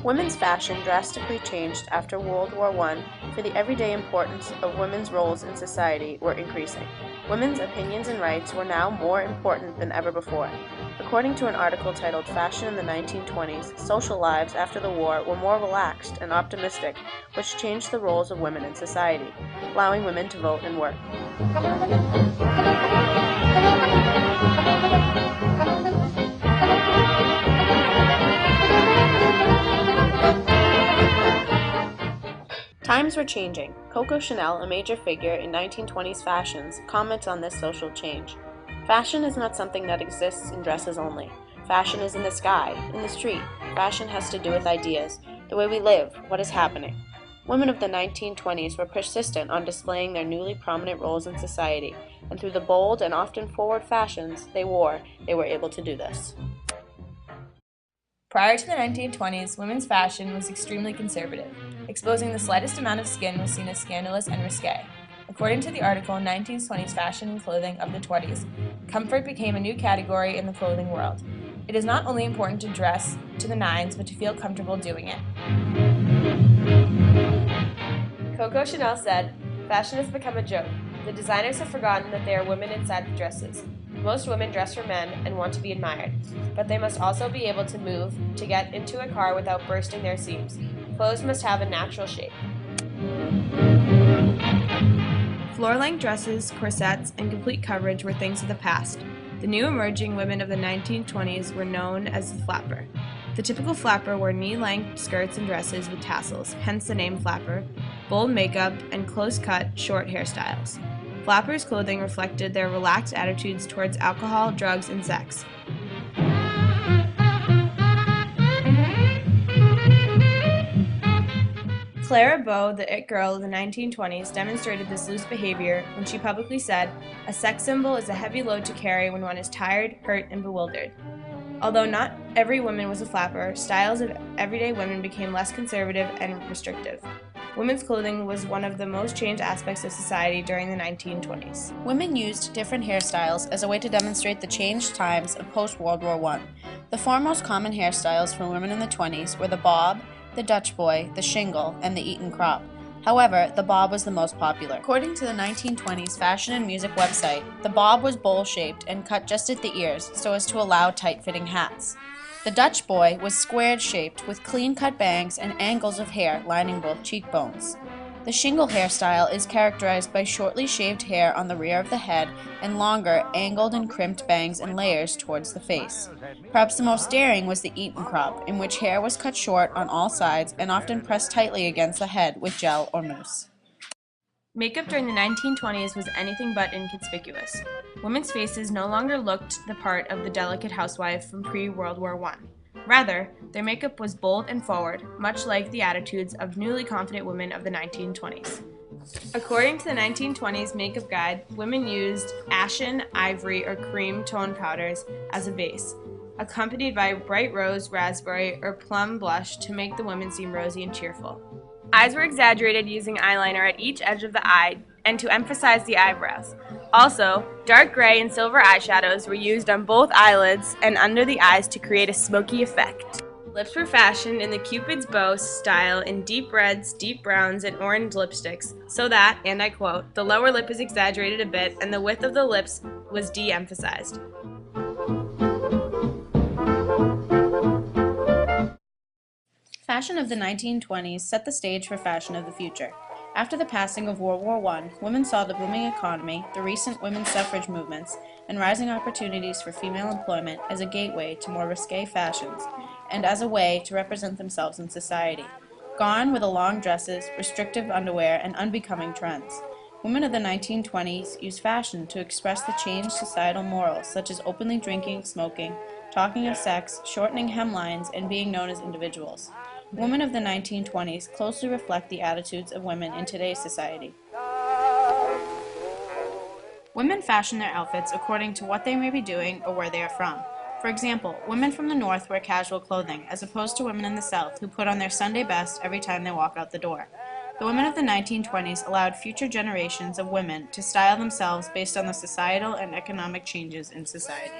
Women's fashion drastically changed after World War I, for the everyday importance of women's roles in society were increasing. Women's opinions and rights were now more important than ever before. According to an article titled Fashion in the 1920s, social lives after the war were more relaxed and optimistic, which changed the roles of women in society, allowing women to vote and work. Times were changing. Coco Chanel, a major figure in 1920s fashions, comments on this social change. Fashion is not something that exists in dresses only. Fashion is in the sky, in the street. Fashion has to do with ideas, the way we live, what is happening. Women of the 1920s were persistent on displaying their newly prominent roles in society, and through the bold and often forward fashions they wore, they were able to do this. Prior to the 1920s, women's fashion was extremely conservative. Exposing the slightest amount of skin was seen as scandalous and risque. According to the article 1920s Fashion and Clothing of the 20s, comfort became a new category in the clothing world. It is not only important to dress to the nines, but to feel comfortable doing it. Coco Chanel said, "Fashion has become a joke. The designers have forgotten that they are women inside the dresses. Most women dress for men and want to be admired, but they must also be able to move, to get into a car without bursting their seams. Clothes must have a natural shape." Floor-length dresses, corsets, and complete coverage were things of the past. The new emerging women of the 1920s were known as the flapper. The typical flapper wore knee-length skirts and dresses with tassels, hence the name flapper, bold makeup, and close-cut, short hairstyles. Flappers' clothing reflected their relaxed attitudes towards alcohol, drugs, and sex. Clara Bow, the it girl of the 1920s, demonstrated this loose behavior when she publicly said, "A sex symbol is a heavy load to carry when one is tired, hurt, and bewildered." Although not every woman was a flapper, styles of everyday women became less conservative and restrictive. Women's clothing was one of the most changed aspects of society during the 1920s. Women used different hairstyles as a way to demonstrate the changed times of post-World War I. The four most common hairstyles for women in the 20s were the bob, the Dutch boy, the shingle, and the Eton crop. However, the bob was the most popular. According to the 1920s fashion and music website, the bob was bowl-shaped and cut just at the ears so as to allow tight-fitting hats. The Dutch boy was square-shaped with clean-cut bangs and angles of hair lining both cheekbones. The shingle hairstyle is characterized by shortly shaved hair on the rear of the head and longer, angled and crimped bangs and layers towards the face. Perhaps the most daring was the Eton crop, in which hair was cut short on all sides and often pressed tightly against the head with gel or mousse. Makeup during the 1920s was anything but inconspicuous. Women's faces no longer looked the part of the delicate housewife from pre-World War I. Rather, their makeup was bold and forward, much like the attitudes of newly confident women of the 1920s. According to the 1920s makeup guide, women used ashen, ivory, or cream tone powders as a base, accompanied by bright rose, raspberry, or plum blush to make the women seem rosy and cheerful. Eyes were exaggerated using eyeliner at each edge of the eye and to emphasize the eyebrows. Also, dark gray and silver eyeshadows were used on both eyelids and under the eyes to create a smoky effect. Lips were fashioned in the Cupid's bow style in deep reds, deep browns, and orange lipsticks, so that, and I quote, "the lower lip is exaggerated a bit and the width of the lips was de-emphasized." Fashion of the 1920s set the stage for fashion of the future. After the passing of World War I, women saw the booming economy, the recent women's suffrage movements, and rising opportunities for female employment as a gateway to more risque fashions, and as a way to represent themselves in society. Gone were the long dresses, restrictive underwear, and unbecoming trends. Women of the 1920s used fashion to express the changed societal morals, such as openly drinking, smoking, talking of sex, shortening hemlines, and being known as individuals. Women of the 1920s closely reflect the attitudes of women in today's society. Women fashion their outfits according to what they may be doing or where they are from. For example, women from the North wear casual clothing, as opposed to women in the South who put on their Sunday best every time they walk out the door. The women of the 1920s allowed future generations of women to style themselves based on the societal and economic changes in society.